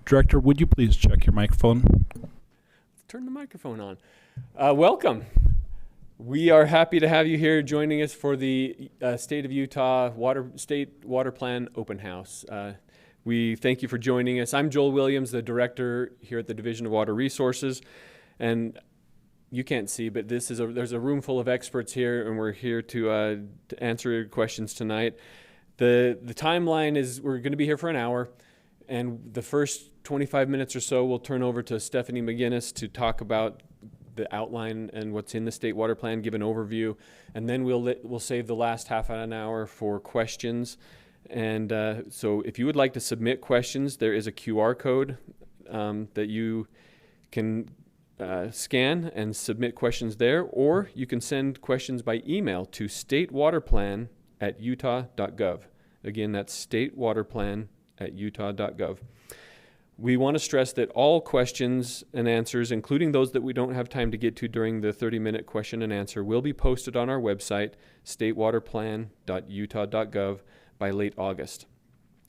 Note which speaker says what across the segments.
Speaker 1: Director, would you please check your microphone?
Speaker 2: Turn the microphone on. Welcome. We are happy to have you here joining us for the State of Utah State Water Plan Open House. We thank you for joining us. I'm Joel Williams, the Director here at the Division of Water Resources. And you can't see, but there's a room full of experts here, and we're here to answer your questions tonight. The timeline is we're going to be here for an hour, and the first 25 minutes or so we'll turn over to Stephanie McGinnis to talk about the outline and what's in the State Water Plan, give an overview, and then we'll save the last half an hour for questions. And so if you would like to submit questions, there is a QR code that you can scan and submit questions there, or you can send questions by email to statewaterplan@utah.gov. Again, that's statewaterplan@utah.gov. We want to stress that all questions and answers, including those that we don't have time to get to during the 30-minute question and answer, will be posted on our website, statewaterplan.utah.gov, by late August.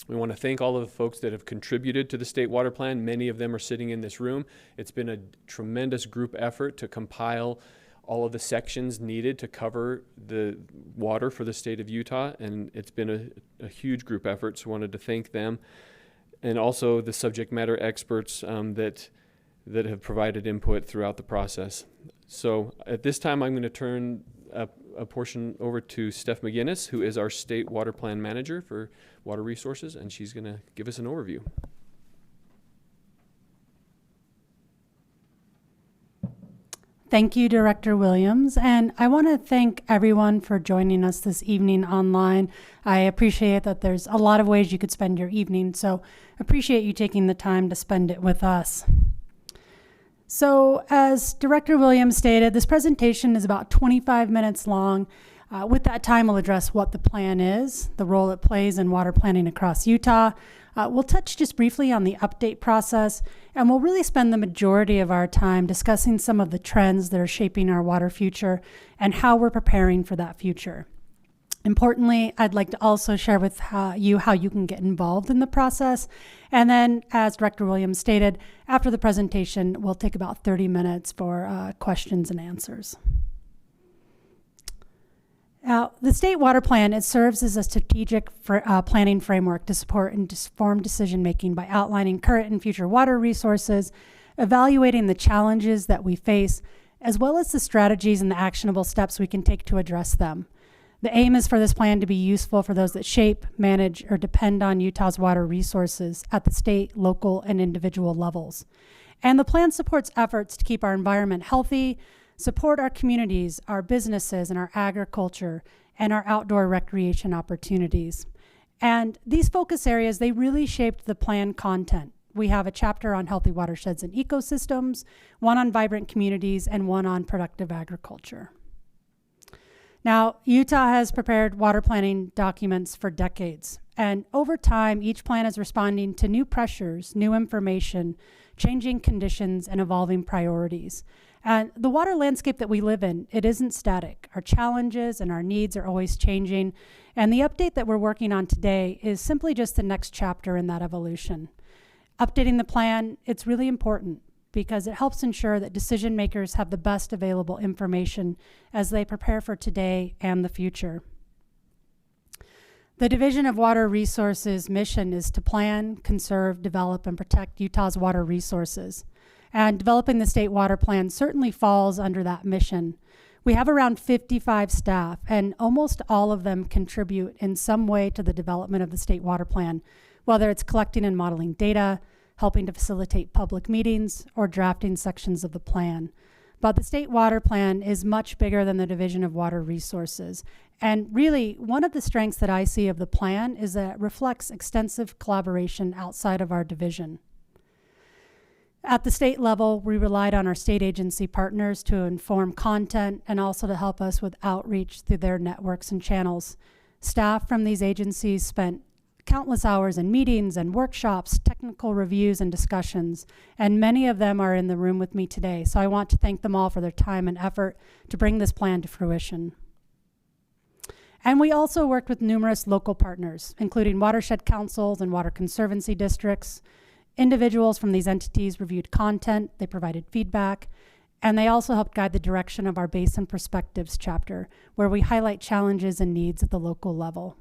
Speaker 2: We want to thank all of the folks that have contributed to the State Water Plan. Many of them are sitting in this room. It's been a tremendous group effort to compile all of the sections needed to cover the water for the state of Utah, and it's been a huge group effort, so I wanted to thank them. And also the subject matter experts that have provided input throughout the process. So at this time, I'm going to turn a portion over to Steph McGinnis, who is our State Water Plan Manager for Water Resources, and she's going to give us an overview.
Speaker 3: Thank you, Director Williams, and I want to thank everyone for joining us this evening online. I appreciate that there's a lot of ways you could spend your evening, so appreciate you taking the time to spend it with us. So, as Director Williams stated, this presentation is about 25 minutes long. With that time, we'll address what the plan is, the role it plays in water planning across Utah. We'll touch just briefly on the update process, and we'll really spend the majority of our time discussing some of the trends that are shaping our water future and how we're preparing for that future. Importantly, I'd like to also share with you how you can get involved in the process. And then, as Director Williams stated, after the presentation, we'll take about 30 minutes for questions and answers. Now, the State Water Plan, it serves as a strategic planning framework to support and inform decision-making by outlining current and future water resources, evaluating the challenges that we face, as well as the strategies and the actionable steps we can take to address them. The aim is for this plan to be useful for those that shape, manage, or depend on Utah's water resources at the state, local, and individual levels. And the plan supports efforts to keep our environment healthy, support our communities, our businesses, and our agriculture, and our outdoor recreation opportunities. And these focus areas, they really shaped the plan content. We have a chapter on healthy watersheds and ecosystems, one on vibrant communities, and one on productive agriculture. Now, Utah has prepared water planning documents for decades, and over time, each plan is responding to new pressures, new information, changing conditions, and evolving priorities. And the water landscape that we live in, it isn't static. Our challenges and our needs are always changing, and the update that we're working on today is simply just the next chapter in that evolution. Updating the plan, it's really important because it helps ensure that decision makers have the best available information as they prepare for today and the future. The Division of Water Resources mission is to plan, conserve, develop, and protect Utah's water resources. And developing the State Water Plan certainly falls under that mission. We have around 55 staff, and almost all of them contribute in some way to the development of the State Water Plan, whether it's collecting and modeling data, helping to facilitate public meetings, or drafting sections of the plan. But the State Water Plan is much bigger than the Division of Water Resources. And really, one of the strengths that I see of the plan is that it reflects extensive collaboration outside of our division. At the state level, we relied on our state agency partners to inform content and also to help us with outreach through their networks and channels. Staff from these agencies spent countless hours in meetings and workshops, technical reviews and discussions, and many of them are in the room with me today. So I want to thank them all for their time and effort to bring this plan to fruition. And we also worked with numerous local partners, including watershed councils and water conservancy districts, Individuals from these entities reviewed content, they provided feedback, and they also helped guide the direction of our Basin Perspectives chapter, where we highlight challenges and needs at the local level.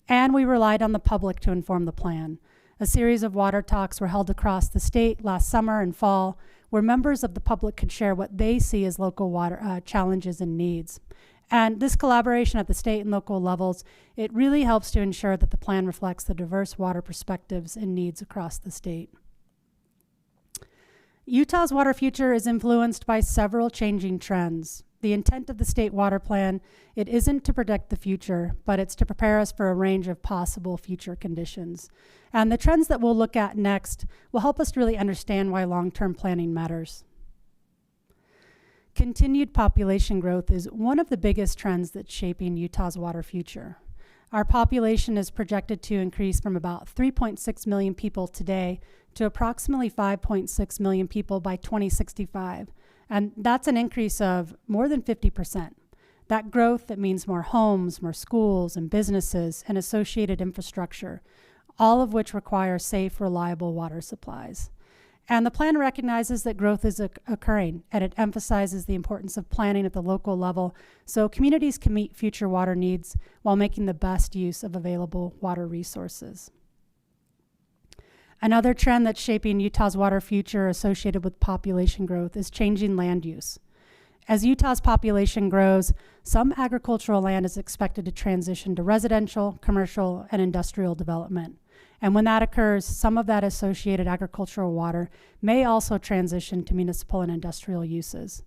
Speaker 3: And we relied on the public to inform the plan. A series of water talks were held across the state last summer and fall, where members of the public could share what they see as local water challenges and needs. And this collaboration at the state and local levels, it really helps to ensure that the plan reflects the diverse water perspectives and needs across the state. Utah's water future is influenced by several changing trends. The intent of the state water plan, it isn't to predict the future, but it's to prepare us for a range of possible future conditions. And the trends that we'll look at next will help us to really understand why long-term planning matters. Continued population growth is one of the biggest trends that's shaping Utah's water future. Our population is projected to increase from about 3.6 million people today to approximately 5.6 million people by 2065. And that's an increase of more than 50%. That growth, that means more homes, more schools and businesses and associated infrastructure, all of which require safe, reliable water supplies. And the plan recognizes that growth is occurring, and it emphasizes the importance of planning at the local level so communities can meet future water needs while making the best use of available water resources. Another trend that's shaping Utah's water future associated with population growth is changing land use. As Utah's population grows, some agricultural land is expected to transition to residential, commercial, and industrial development. And when that occurs, some of that associated agricultural water may also transition to municipal and industrial uses.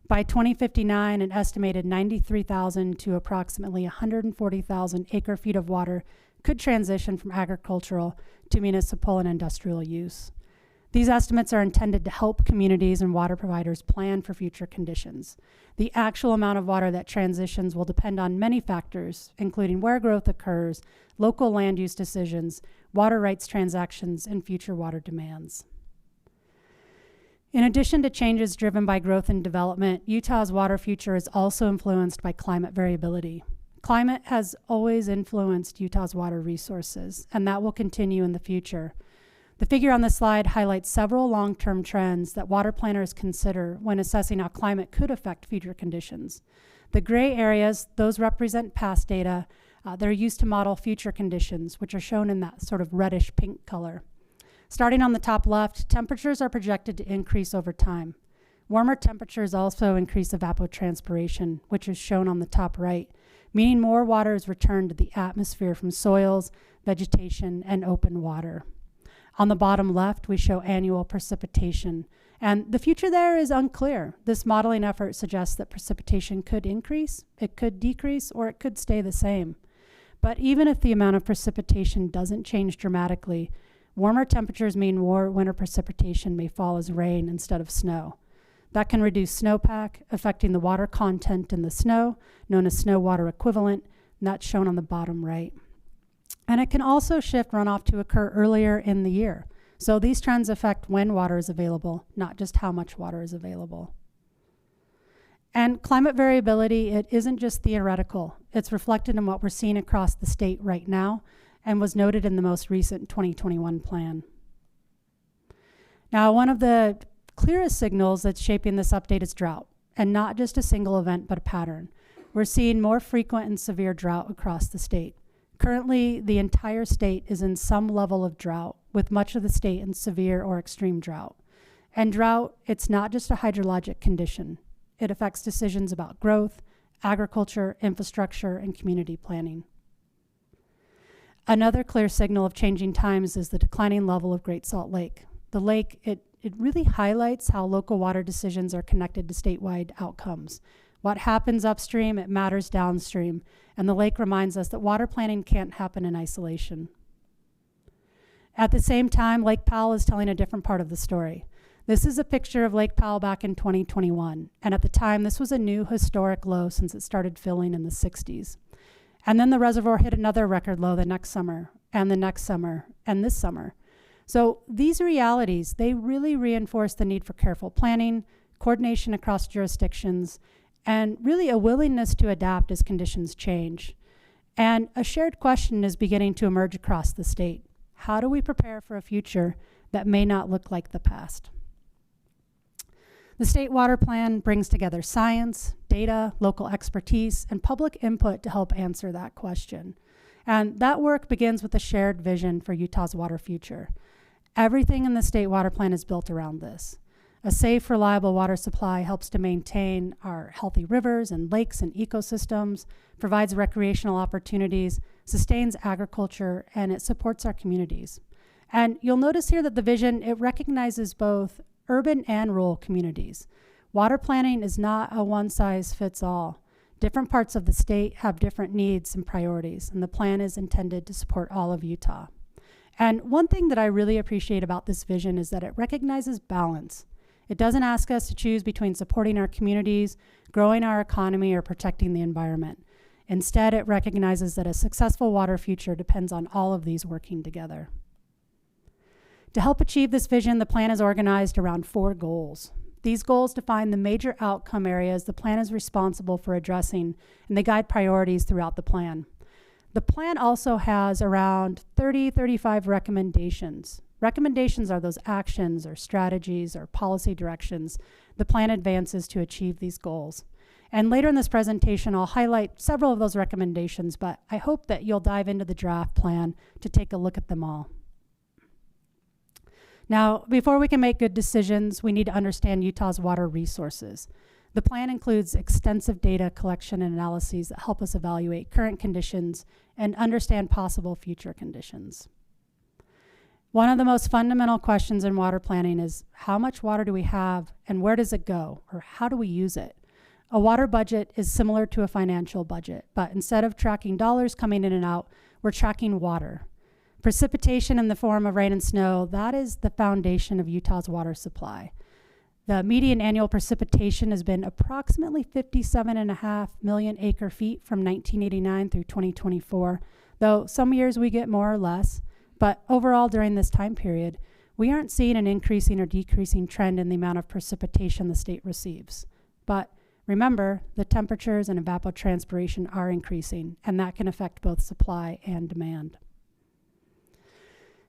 Speaker 3: By 2059, an estimated 93,000 to approximately 140,000 acre-feet of water could transition from agricultural to municipal and industrial use. These estimates are intended to help communities and water providers plan for future conditions. The actual amount of water that transitions will depend on many factors, including where growth occurs, local land use decisions, water rights transactions, and future water demands. In addition to changes driven by growth and development, Utah's water future is also influenced by climate variability. Climate has always influenced Utah's water resources, and that will continue in the future. The figure on this slide highlights several long-term trends that water planners consider when assessing how climate could affect future conditions. The gray areas, those represent past data. They're used to model future conditions, which are shown in that sort of reddish pink color. Starting on the top left, temperatures are projected to increase over time. Warmer temperatures also increase evapotranspiration, which is shown on the top right, meaning more water is returned to the atmosphere from soils, vegetation, and open water. On the bottom left, we show annual precipitation, and the future there is unclear. This modeling effort suggests that precipitation could increase, it could decrease, or it could stay the same. But even if the amount of precipitation doesn't change dramatically, warmer temperatures mean more winter precipitation may fall as rain instead of snow. That can reduce snowpack, affecting the water content in the snow, known as snow water equivalent, and that's shown on the bottom right. And it can also shift runoff to occur earlier in the year. So these trends affect when water is available, not just how much water is available. And climate variability, it isn't just theoretical. It's reflected in what we're seeing across the state right now and was noted in the most recent 2021 plan. Now, one of the clearest signals that's shaping this update is drought, and not just a single event, but a pattern. We're seeing more frequent and severe drought across the state. Currently, the entire state is in some level of drought, with much of the state in severe or extreme drought. And drought, it's not just a hydrologic condition. It affects decisions about growth, agriculture, infrastructure, and community planning. Another clear signal of changing times is the declining level of Great Salt Lake. The lake, it really highlights how local water decisions are connected to statewide outcomes. What happens upstream, it matters downstream, and the lake reminds us that water planning can't happen in isolation. At the same time, Lake Powell is telling a different part of the story. This is a picture of Lake Powell back in 2021, and at the time, this was a new historic low since it started filling in the 60s. And then the reservoir hit another record low the next summer, and the next summer, and this summer. So these realities, they really reinforce the need for careful planning, coordination across jurisdictions, and really a willingness to adapt as conditions change. And a shared question is beginning to emerge across the state. How do we prepare for a future that may not look like the past. The State Water Plan brings together science, data, local expertise, and public input to help answer that question. And that work begins with a shared vision for Utah's water future. Everything in the State Water Plan is built around this. A safe, reliable water supply helps to maintain our healthy rivers and lakes and ecosystems, provides recreational opportunities, sustains agriculture, and it supports our communities. And you'll notice here that the vision, it recognizes both urban and rural communities. Water planning is not a one-size-fits-all. Different parts of the state have different needs and priorities, and the plan is intended to support all of Utah. And one thing that I really appreciate about this vision is that it recognizes balance. It doesn't ask us to choose between supporting our communities, growing our economy, or protecting the environment. Instead, it recognizes that a successful water future depends on all of these working together. To help achieve this vision, the plan is organized around 4 goals. These goals define the major outcome areas the plan is responsible for addressing, and they guide priorities throughout the plan. The plan also has around 35 recommendations. Recommendations are those actions or strategies or policy directions the plan advances to achieve these goals. And later in this presentation, I'll highlight several of those recommendations, but I hope that you'll dive into the draft plan to take a look at them all. Now, before we can make good decisions, we need to understand Utah's water resources. The plan includes extensive data collection and analyses that help us evaluate current conditions and understand possible future conditions. One of the most fundamental questions in water planning is how much water do we have and where does it go, or how do we use it? A water budget is similar to a financial budget, but instead of tracking dollars coming in and out, we're tracking water. Precipitation in the form of rain and snow, that is the foundation of Utah's water supply. The median annual precipitation has been approximately 57.5 million acre feet from 1989 through 2024, though some years we get more or less. But overall, during this time period, we aren't seeing an increasing or decreasing trend in the amount of precipitation the state receives. But remember, the temperatures and evapotranspiration are increasing, and that can affect both supply and demand.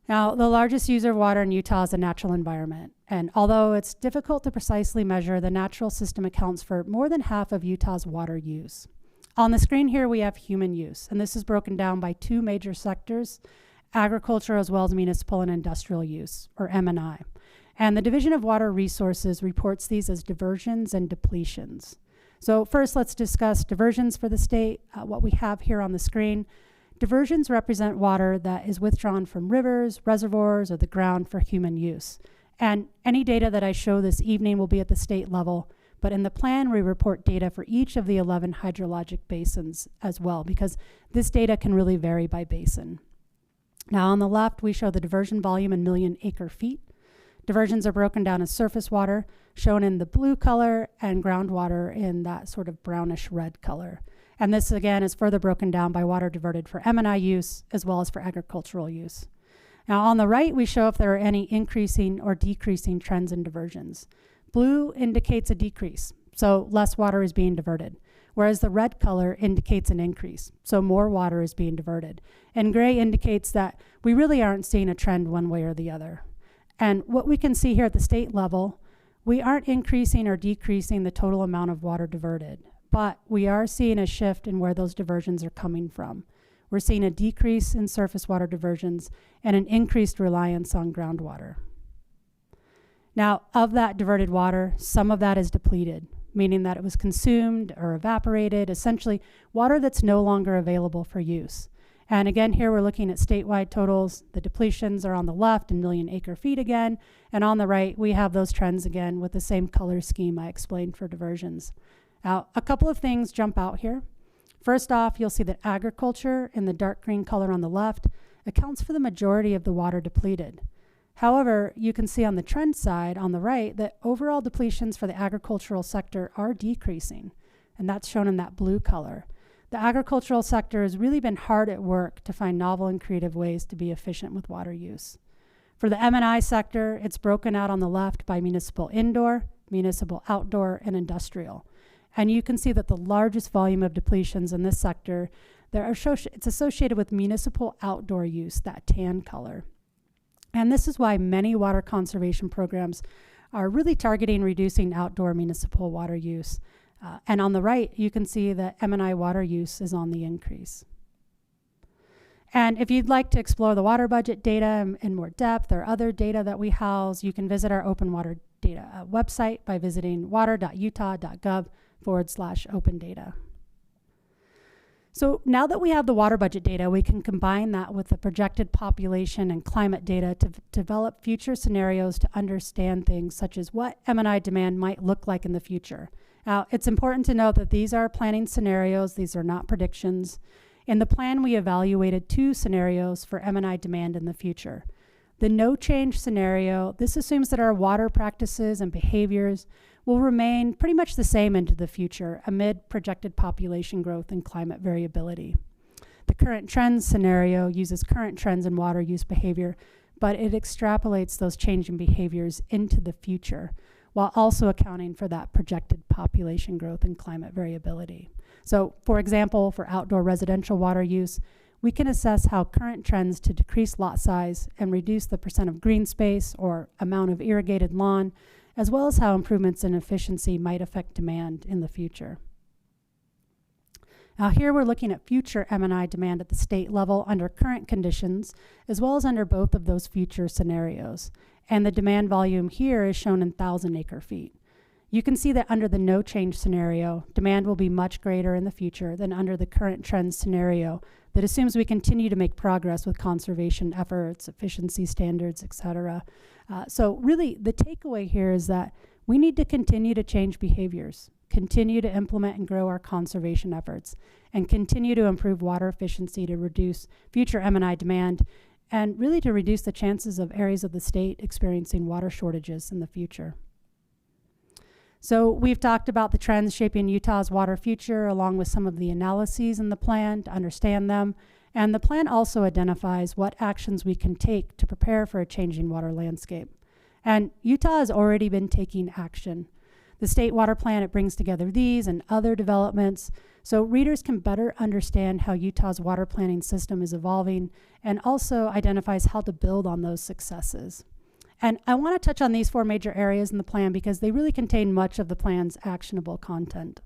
Speaker 3: Now, the largest user of water in Utah is the natural environment. And although it's difficult to precisely measure, the natural system accounts for more than half of Utah's water use. On the screen here, we have human use, and this is broken down by 2 major sectors: agriculture as well as municipal and industrial use, or M&I. And the Division of Water Resources reports these as diversions and depletions. So first, let's discuss diversions for the state, what we have here on the screen. Diversions represent water that is withdrawn from rivers, reservoirs, or the ground for human use. And any data that I show this evening will be at the state level, but in the plan we report data for each of the 11 hydrologic basins as well, because this data can really vary by basin. Now on the left, we show the diversion volume in million acre feet. Diversions are broken down as surface water, shown in the blue color, and groundwater in that sort of brownish red color. And this, again, is further broken down by water diverted for M&I use as well as for agricultural use. Now, on the right, we show if there are any increasing or decreasing trends in diversions. Blue indicates a decrease, so less water is being diverted, whereas the red color indicates an increase, so more water is being diverted. And gray indicates that we really aren't seeing a trend one way or the other. And what we can see here at the state level, we aren't increasing or decreasing the total amount of water diverted, but we are seeing a shift in where those diversions are coming from. We're seeing a decrease in surface water diversions and an increased reliance on groundwater. Now, of that diverted water, some of that is depleted, meaning that it was consumed or evaporated, essentially water that's no longer available for use. And again, here we're looking at statewide totals. The depletions are on the left in million acre feet again, and on the right, we have those trends again with the same color scheme I explained for diversions. Now, a couple of things jump out here. First off, you'll see that agriculture in the dark green color on the left accounts for the majority of the water depleted. However, you can see on the trend side on the right that overall depletions for the agricultural sector are decreasing, and that's shown in that blue color. The agricultural sector has really been hard at work to find novel and creative ways to be efficient with water use. For the M&I sector, it's broken out on the left by municipal indoor, municipal outdoor, and industrial. And you can see that the largest volume of depletions in this sector, it's associated with municipal outdoor use, that tan color. And this is why many water conservation programs are really targeting reducing outdoor municipal water use. And on the right, you can see that M&I water use is on the increase. And if you'd like to explore the water budget data in more depth or other data that we house, you can visit our open water data website by visiting water.utah.gov/open data. So now that we have the water budget data, we can combine that with the projected population and climate data to develop future scenarios to understand things such as what M&I demand might look like in the future. Now, it's important to note that these are planning scenarios. These are not predictions. In the plan, we evaluated 2 scenarios for M&I demand in the future. The no change scenario, this assumes that our water practices and behaviors will remain pretty much the same into the future amid projected population growth and climate variability. The current trends scenario uses current trends in water use behavior, but it extrapolates those changing behaviors into the future while also accounting for that projected population growth and climate variability. So, for example, for outdoor residential water use, we can assess how current trends to decrease lot size and reduce the percent of green space or amount of irrigated lawn, as well as how improvements in efficiency might affect demand in the future. Now here we're looking at future M&I demand at the state level under current conditions, as well as under both of those future scenarios. And the demand volume here is shown in 1,000 acre feet. You can see that under the no change scenario, demand will be much greater in the future than under the current trend scenario that assumes we continue to make progress with conservation efforts, efficiency standards, etc. So really the takeaway here is that we need to continue to change behaviors, continue to implement and grow our conservation efforts, and continue to improve water efficiency to reduce future M&I demand, and really to reduce the chances of areas of the state experiencing water shortages in the future. So we've talked about the trends shaping Utah's water future, along with some of the analyses in the plan to understand them. And the plan also identifies what actions we can take to prepare for a changing water landscape. And Utah has already been taking action. The state water plan, it brings together these and other developments so readers can better understand how Utah's water planning system is evolving and also identifies how to build on those successes. And I want to touch on these 4 major areas in the plan because they really contain much of the plan's actionable content.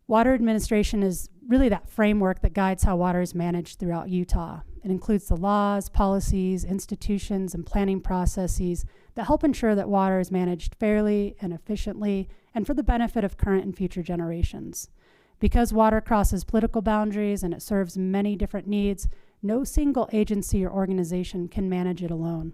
Speaker 3: Water administration is really that framework that guides how water is managed throughout Utah. It includes the laws, policies, institutions, and planning processes that help ensure that water is managed fairly and efficiently and for the benefit of current and future generations. Because water crosses political boundaries and it serves many different needs, no single agency or organization can manage it alone.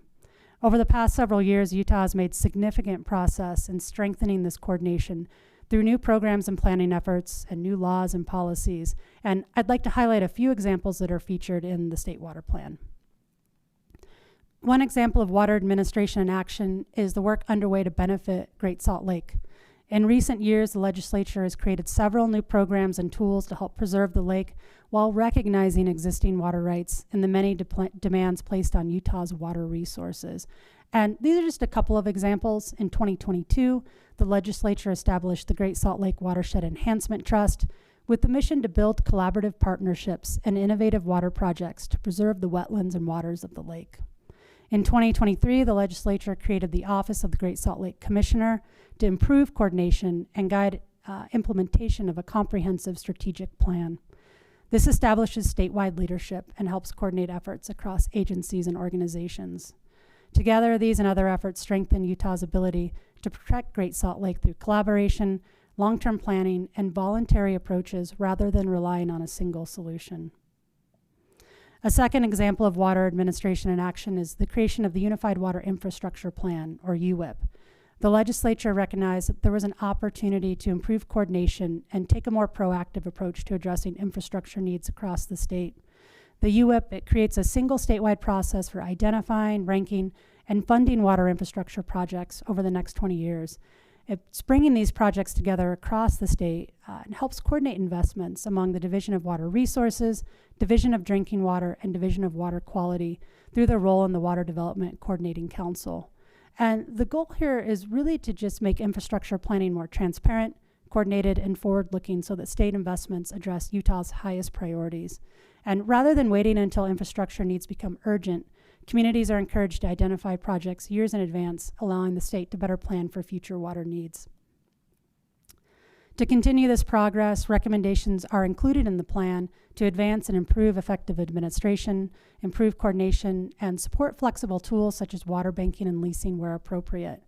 Speaker 3: Over the past several years, Utah has made significant progress in strengthening this coordination through new programs and planning efforts and new laws and policies. And I'd like to highlight a few examples that are featured in the state water plan. One example of water administration in action is the work underway to benefit Great Salt Lake. In recent years, the legislature has created several new programs and tools to help preserve the lake while recognizing existing water rights and the many demands placed on Utah's water resources. And these are just a couple of examples. In 2022, the legislature established the Great Salt Lake Watershed Enhancement Trust with the mission to build collaborative partnerships and innovative water projects to preserve the wetlands and waters of the lake. In 2023, the legislature created the Office of the Great Salt Lake Commissioner to improve coordination and guide implementation of a comprehensive strategic plan. This establishes statewide leadership and helps coordinate efforts across agencies and organizations. Together, these and other efforts strengthen Utah's ability to protect Great Salt Lake through collaboration, long-term planning, and voluntary approaches rather than relying on a single solution. A second example of water administration in action is the creation of the Unified Water Infrastructure Plan, or UWIP. The legislature recognized that there was an opportunity to improve coordination and take a more proactive approach to addressing infrastructure needs across the state. The UWIP, it creates a single statewide process for identifying, ranking, and funding water infrastructure projects over the next 20 years. It's bringing these projects together across the state and helps coordinate investments among the Division of Water Resources, Division of Drinking Water, and Division of Water Quality through their role in the Water Development Coordinating Council. And the goal here is really to just make infrastructure planning more transparent, coordinated, and forward-looking so that state investments address Utah's highest priorities. And rather than waiting until infrastructure needs become urgent, Communities are encouraged to identify projects years in advance, allowing the state to better plan for future water needs. To continue this progress, recommendations are included in the plan to advance and improve effective administration, improve coordination, and support flexible tools such as water banking and leasing where appropriate.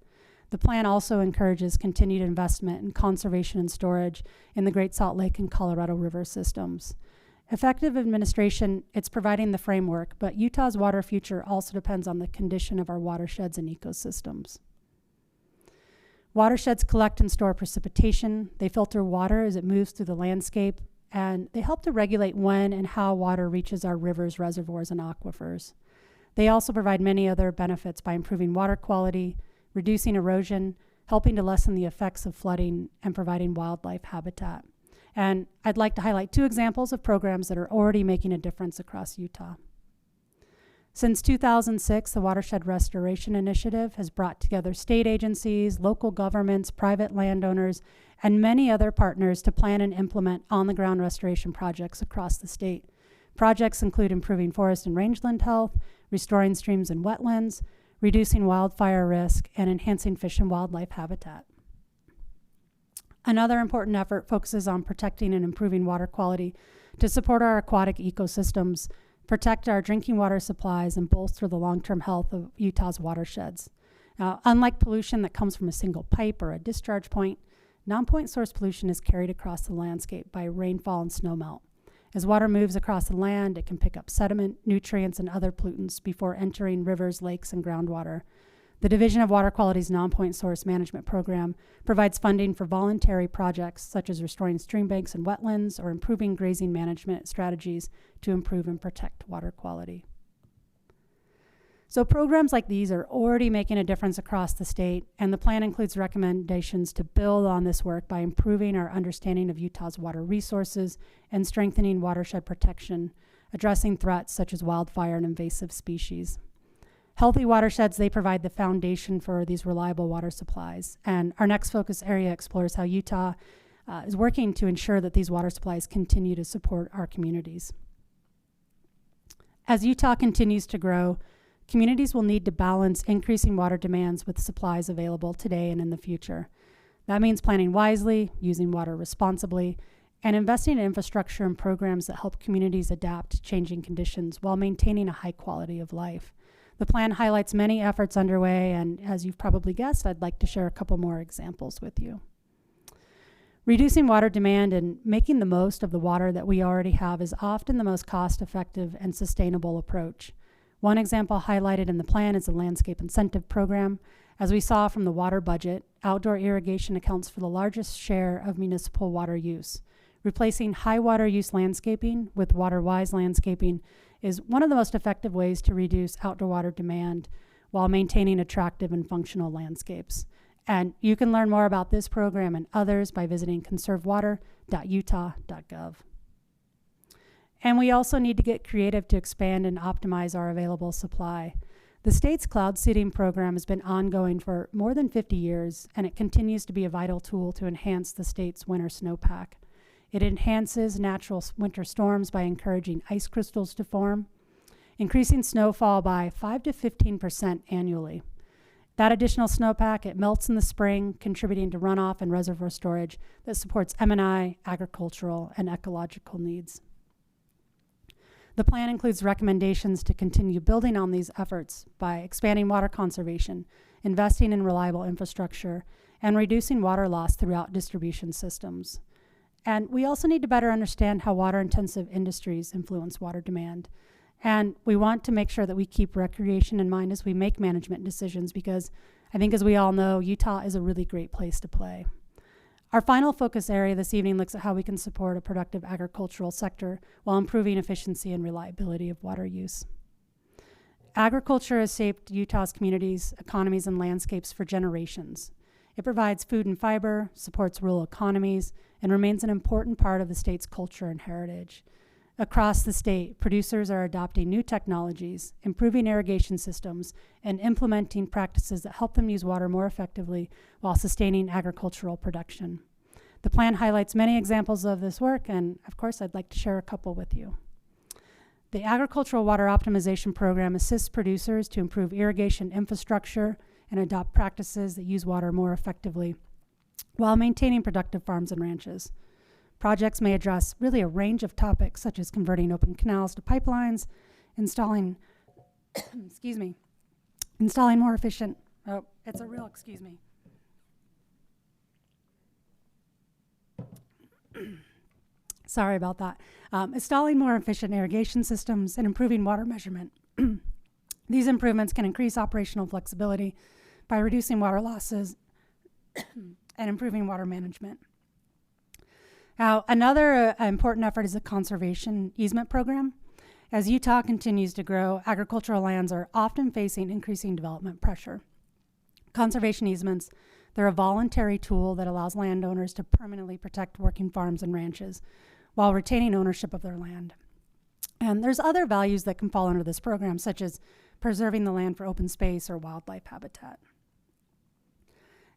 Speaker 3: The plan also encourages continued investment in conservation and storage in the Great Salt Lake and Colorado River systems. Effective administration, it's providing the framework, but Utah's water future also depends on the condition of our watersheds and ecosystems. Watersheds collect and store precipitation. They filter water as it moves through the landscape, and they help to regulate when and how water reaches our rivers, reservoirs, and aquifers. They also provide many other benefits by improving water quality, reducing erosion, helping to lessen the effects of flooding, and providing wildlife habitat. And I'd like to highlight 2 examples of programs that are already making a difference across Utah. Since 2006, the Watershed Restoration Initiative has brought together state agencies, local governments, private landowners, and many other partners to plan and implement on-the-ground restoration projects across the state. Projects include improving forest and rangeland health, restoring streams and wetlands, reducing wildfire risk, and enhancing fish and wildlife habitat. Another important effort focuses on protecting and improving water quality to support our aquatic ecosystems, protect our drinking water supplies, and bolster the long-term health of Utah's watersheds. Now, unlike pollution that comes from a single pipe or a discharge point, non-point source pollution is carried across the landscape by rainfall and snowmelt. As water moves across the land, it can pick up sediment, nutrients, and other pollutants before entering rivers, lakes, and groundwater. The Division of Water Quality's non-point source management program provides funding for voluntary projects such as restoring stream banks and wetlands or improving grazing management strategies to improve and protect water quality. So programs like these are already making a difference across the state, and the plan includes recommendations to build on this work by improving our understanding of Utah's water resources and strengthening watershed protection, addressing threats such as wildfire and invasive species. Healthy watersheds, they provide the foundation for these reliable water supplies. And our next focus area explores how Utah is working to ensure that these water supplies continue to support our communities. As Utah continues to grow, communities will need to balance increasing water demands with supplies available today and in the future. That means planning wisely, using water responsibly, and investing in infrastructure and programs that help communities adapt to changing conditions while maintaining a high quality of life. The plan highlights many efforts underway, and as you've probably guessed, I'd like to share a couple more examples with you. Reducing water demand and making the most of the water that we already have is often the most cost-effective and sustainable approach. One example highlighted in the plan is the Landscape Incentive Program. As we saw from the water budget, outdoor irrigation accounts for the largest share of municipal water use. Replacing high water use landscaping with water-wise landscaping is one of the most effective ways to reduce outdoor water demand while maintaining attractive and functional landscapes. And you can learn more about this program and others by visiting conservewater.utah.gov. And we also need to get creative to expand and optimize our available supply. The state's cloud seeding program has been ongoing for more than 50 years, and it continues to be a vital tool to enhance the state's winter snowpack. It enhances natural winter storms by encouraging ice crystals to form, increasing snowfall by 5 to 15% annually. That additional snowpack, it melts in the spring, contributing to runoff and reservoir storage that supports M&I, agricultural, and ecological needs. The plan includes recommendations to continue building on these efforts by expanding water conservation, investing in reliable infrastructure, and reducing water loss throughout distribution systems. And we also need to better understand how water-intensive industries influence water demand. And we want to make sure that we keep recreation in mind as we make management decisions, because I think, as we all know, Utah is a really great place to play. Our final focus area this evening looks at how we can support a productive agricultural sector while improving efficiency and reliability of water use. Agriculture has shaped Utah's communities, economies, and landscapes for generations. It provides food and fiber, supports rural economies, and remains an important part of the state's culture and heritage. Across the state, producers are adopting new technologies, improving irrigation systems, and implementing practices that help them use water more effectively while sustaining agricultural production. The plan highlights many examples of this work, and of course, I'd like to share a couple with you. The Agricultural Water Optimization Program assists producers to improve irrigation infrastructure and adopt practices that use water more effectively while maintaining productive farms and ranches. Projects may address really a range of topics such as converting open canals to pipelines, installing installing more efficient, sorry about that. Installing more efficient irrigation systems and improving water measurement. These improvements can increase operational flexibility by reducing water losses and improving water management. Now, another important effort is the conservation easement program. As Utah continues to grow, agricultural lands are often facing increasing development pressure. Conservation easements, they're a voluntary tool that allows landowners to permanently protect working farms and ranches while retaining ownership of their land. And there's other values that can fall under this program, such as preserving the land for open space or wildlife habitat.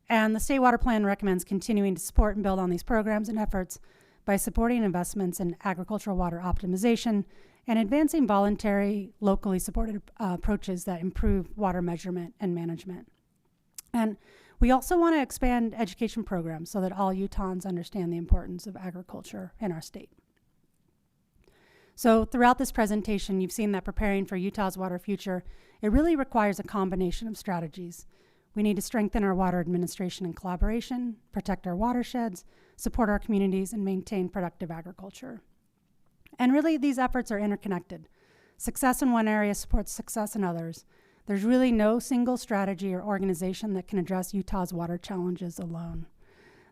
Speaker 3: And the State Water Plan recommends continuing to support and build on these programs and efforts by supporting investments in agricultural water optimization and advancing voluntary, locally supported approaches that improve water measurement and management. And we also want to expand education programs so that all Utahns understand the importance of agriculture in our state. So throughout this presentation, you've seen that preparing for Utah's water future, it really requires a combination of strategies. We need to strengthen our water administration and collaboration, protect our watersheds, support our communities, and maintain productive agriculture. And really, these efforts are interconnected. Success in one area supports success in others. There's really no single strategy or organization that can address Utah's water challenges alone.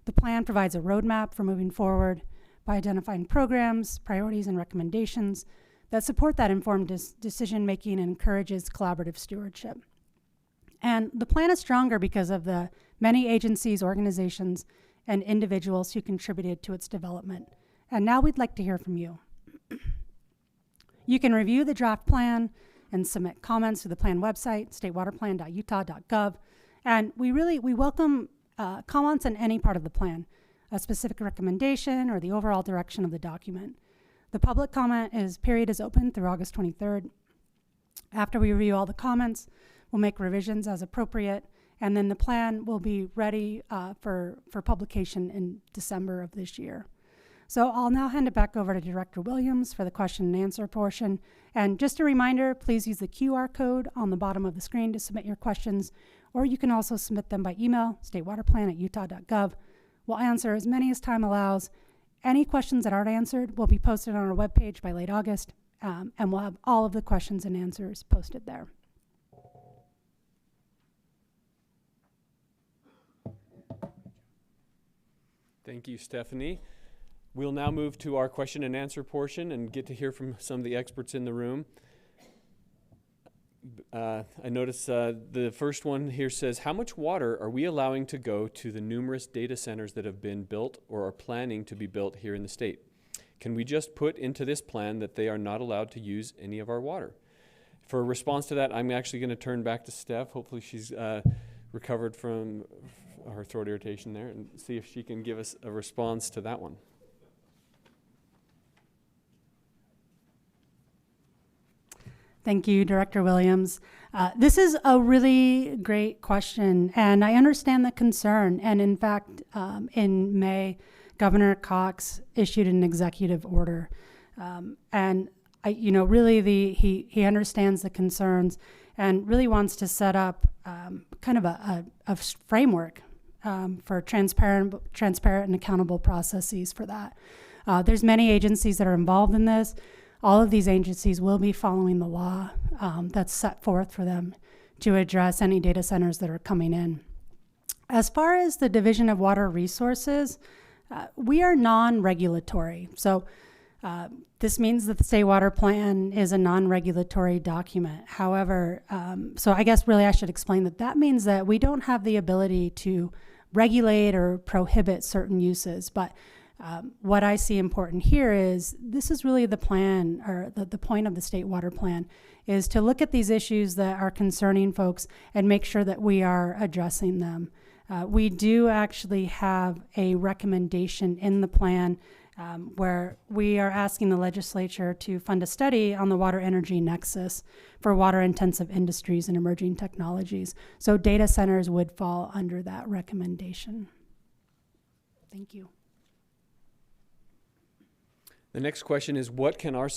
Speaker 3: The plan provides a roadmap for moving forward by identifying programs, priorities, and recommendations that support that informed decision-making and encourages collaborative stewardship. And the plan is stronger because of the many agencies, organizations, and individuals who contributed to its development. And now we'd like to hear from you. You can review the draft plan and submit comments to the plan website, statewaterplan.utah.gov. And we welcome comments on any part of the plan, a specific recommendation, or the overall direction of the document. The public comment period is open through August 23rd. After we review all the comments, we'll make revisions as appropriate, and then the plan will be ready for publication in December of this year. So I'll now hand it back over to Director Williams for the question and answer portion. And just a reminder, please use the QR code on the bottom of the screen to submit your questions, or you can also submit them by email, statewaterplan@utah.gov. We'll answer as many as time allows. Any questions that aren't answered will be posted on our webpage by late August, and we'll have all of the questions and answers posted there.
Speaker 2: Thank you, Stephanie. We'll now move to our question and answer portion and get to hear from some of the experts in the room. I notice the first one here says, how much water are we allowing to go to the numerous data centers that have been built or are planning to be built here in the state? Can we just put into this plan that they are not allowed to use any of our water? For a response to that, I'm actually going to turn back to Steph. Hopefully she's recovered from her throat irritation there, and see if she can give us a response to that one.
Speaker 3: Thank you, Director Williams. This is a really great question, and I understand the concern. And in fact, in May, Governor Cox issued an executive order, and he understands the concerns and really wants to set up kind of a framework for transparent and accountable processes for that. There's many agencies that are involved in this. All of these agencies will be following the law that's set forth for them to address any data centers that are coming in. As far as the Division of Water Resources, we are non-regulatory. So this means that the State Water Plan is a non-regulatory document. However, so I guess really I should explain that means that we don't have the ability to regulate or prohibit certain uses, but what I see important here is this is really the plan, or the point of the State Water Plan, is to look at these issues that are concerning folks and make sure that we are addressing them. We do actually have a recommendation in the plan where we are asking the legislature to fund a study on the water energy nexus for water intensive industries and emerging technologies. So data centers would fall under that recommendation. Thank you.
Speaker 2: The next question is what are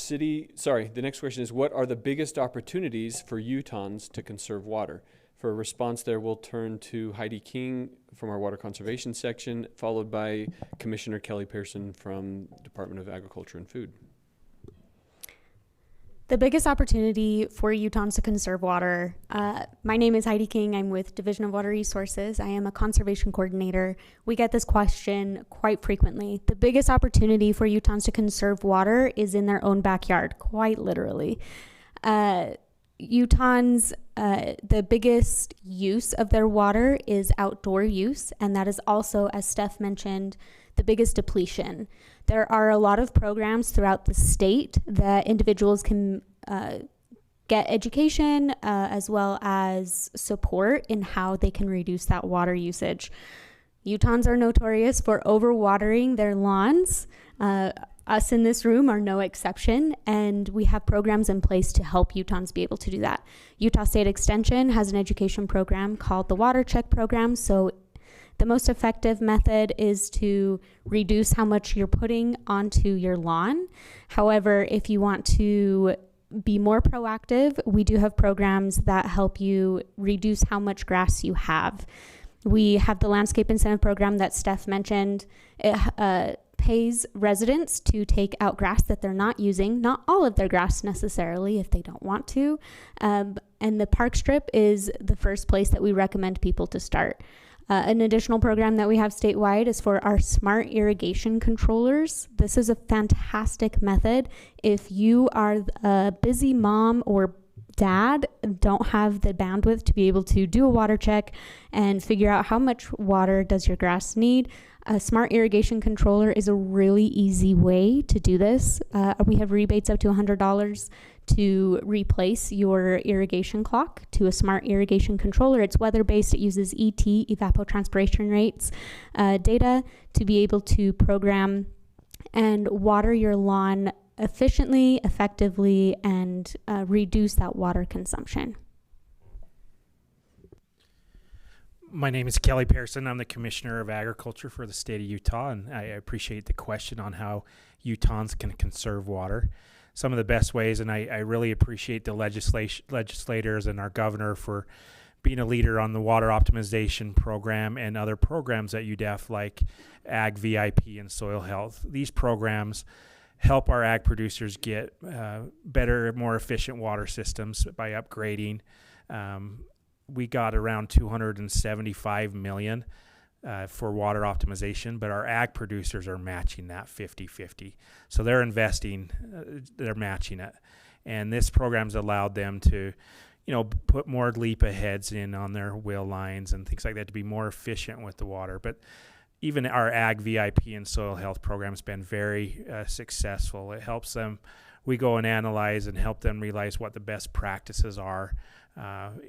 Speaker 2: the biggest opportunities for Utahns to conserve water? For a response there, we'll turn to Heidi King from our Water Conservation section, followed by Commissioner Kelly Pearson from Department of Agriculture and Food.
Speaker 4: The biggest opportunity for Utahns to conserve water. My name is Heidi King. I'm with Division of Water Resources. I am a conservation coordinator. We get this question quite frequently. The biggest opportunity for Utahns to conserve water is in their own backyard, quite literally. Utahns, the biggest use of their water is outdoor use, and that is also, as Steph mentioned, the biggest depletion. There are a lot of programs throughout the state that individuals can get education as well as support in how they can reduce that water usage. Utahns are notorious for overwatering their lawns. Us in this room are no exception, and we have programs in place to help Utahns be able to do that. Utah State Extension has an education program called the Water Check Program. So the most effective method is to reduce how much you're putting onto your lawn. However, if you want to be more proactive, we do have programs that help you reduce how much grass you have. We have the Landscape Incentive Program that Steph mentioned. It pays residents to take out grass that they're not using, not all of their grass necessarily if they don't want to. And the park strip is the first place that we recommend people to start. An additional program that we have statewide is for our smart irrigation controllers. This is a fantastic method. If you are a busy mom or dad, don't have the bandwidth to be able to do a water check and figure out how much water does your grass need, a smart irrigation controller is a really easy way to do this. We have rebates up to $100 to replace your irrigation clock to a smart irrigation controller. It's weather-based. It uses ET, evapotranspiration rates, data to be able to program and water your lawn efficiently, effectively, and reduce that water consumption.
Speaker 5: My name is Kelly Pearson. I'm the Commissioner of Agriculture for the state of Utah, and I appreciate the question on how Utahns can conserve water. Some of the best ways, and I really appreciate the legislators and our governor for being a leader on the water optimization program and other programs at UDEF like Ag VIP and Soil Health. These programs help our ag producers get better, more efficient water systems by upgrading. We got around $275 million for water optimization, but our ag producers are matching that 50-50. So they're investing, they're matching it. And this program's allowed them to, put more leap aheads in on their wheel lines and things like that to be more efficient with the water. But even our Ag VIP and Soil Health program has been very successful. It helps them, we go and analyze and help them realize what the best practices are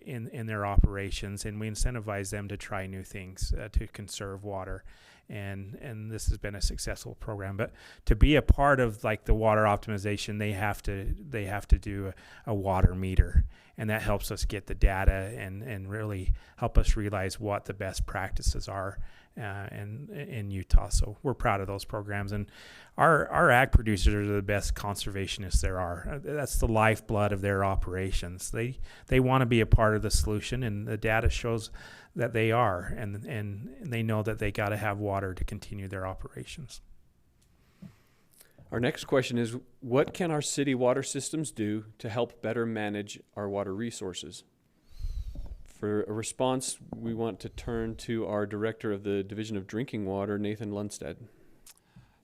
Speaker 5: in their operations, and we incentivize them to try new things to conserve water, and this has been a successful program. But to be a part of like the water optimization, they have to do a water meter, and that helps us get the data and really help us realize what the best practices are in Utah. So we're proud of those programs, and our ag producers are the best conservationists there are. That's the lifeblood of their operations. They want to be a part of the solution, and the data shows that they are, and they know that they got to have water to continue their operations.
Speaker 2: Our next question is, what can our city water systems do to help better manage our water resources? For a response, we want to turn to our Director of the Division of Drinking Water, Nathan Lundstedt.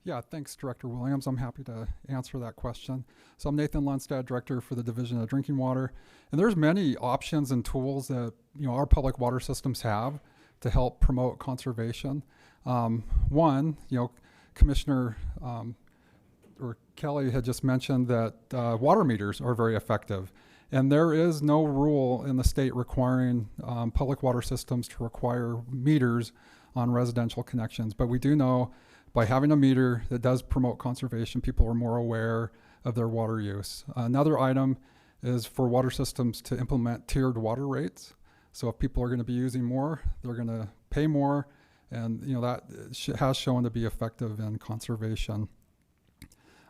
Speaker 6: Yeah, thanks, Director Williams. I'm happy to answer that question. So I'm Nathan Lundstedt, Director for the Division of Drinking Water. And there's many options and tools that our public water systems have to help promote conservation. One, Commissioner or Kelly had just mentioned that water meters are very effective. And there is no rule in the state requiring public water systems to require meters on residential connections. But we do know by having a meter that does promote conservation, people are more aware of their water use. Another item is for water systems to implement tiered water rates. So if people are going to be using more, they're going to pay more, and that has shown to be effective in conservation.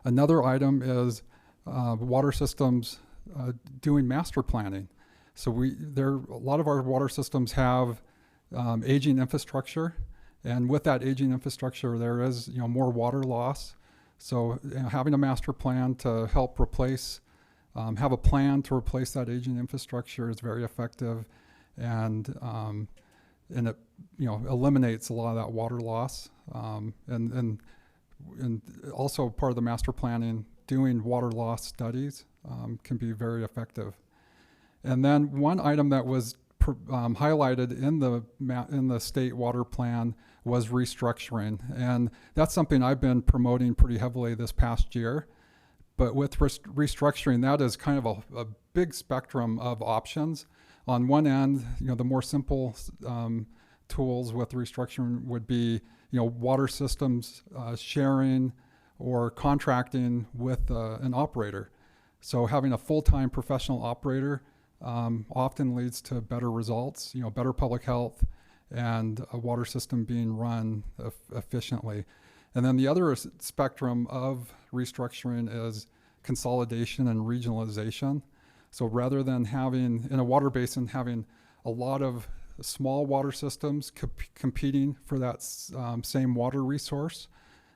Speaker 6: Another item is water systems doing master planning. So a lot of our water systems have aging infrastructure, and with that aging infrastructure, there is more water loss. So having a master plan to help replace, have a plan to replace that aging infrastructure is very effective, and it eliminates a lot of that water loss. And also part of the master planning, doing water loss studies can be very effective. And then one item that was highlighted in the state water plan was restructuring, and that's something I've been promoting pretty heavily this past year. But with restructuring, that is kind of a big spectrum of options. On one end, the more simple tools with restructuring would be water systems sharing or contracting with an operator. So having a full-time professional operator often leads to better results, better public health, and a water system being run efficiently. And then the other spectrum of restructuring is consolidation and regionalization. So rather than having, in a water basin, having a lot of small water systems competing for that same water resource,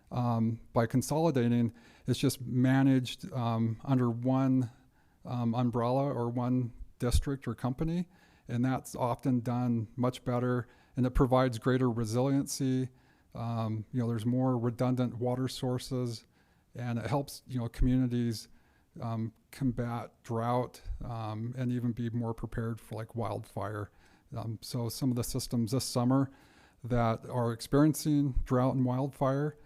Speaker 6: by consolidating, it's just managed under one umbrella or one district or company, and that's often done much better, and it provides greater resiliency. There's more redundant water sources, and it helps communities combat drought and even be more prepared for like wildfire. So some of the systems this summer that are experiencing drought and wildfire,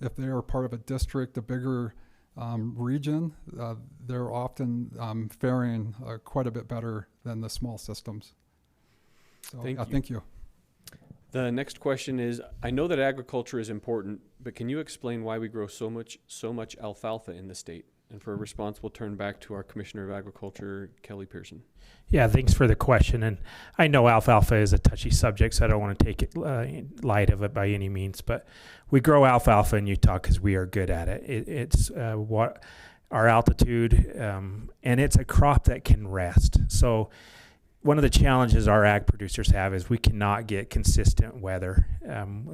Speaker 6: if they are part of a district, a bigger region, they're often faring quite a bit better than the small systems. So, thank you.
Speaker 2: The next question is, I know that agriculture is important, but can you explain why we grow so much alfalfa in the state? And for a response, we'll turn back to our Commissioner of Agriculture, Kelly Pearson.
Speaker 5: Yeah, thanks for the question. And I know alfalfa is a touchy subject, so I don't want to take it light of it by any means. But we grow alfalfa in Utah because we are good at it. It's what our altitude, and it's a crop that can rest. So one of the challenges our ag producers have is we cannot get consistent weather.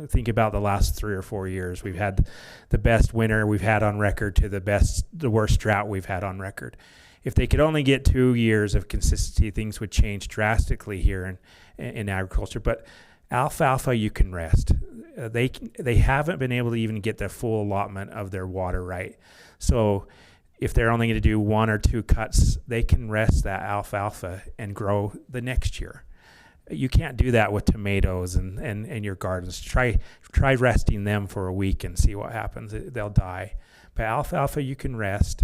Speaker 5: Think about the last 3 or 4 years. We've had the best winter we've had on record to the worst drought we've had on record. If they could only get 2 years of consistency, things would change drastically here in agriculture. But alfalfa, you can rest. They haven't been able to even get the full allotment of their water right. So if they're only going to do 1 or 2 cuts, they can rest that alfalfa and grow the next year. You can't do that with tomatoes and your gardens. Try resting them for a week and see what happens. They'll die. But alfalfa, you can rest.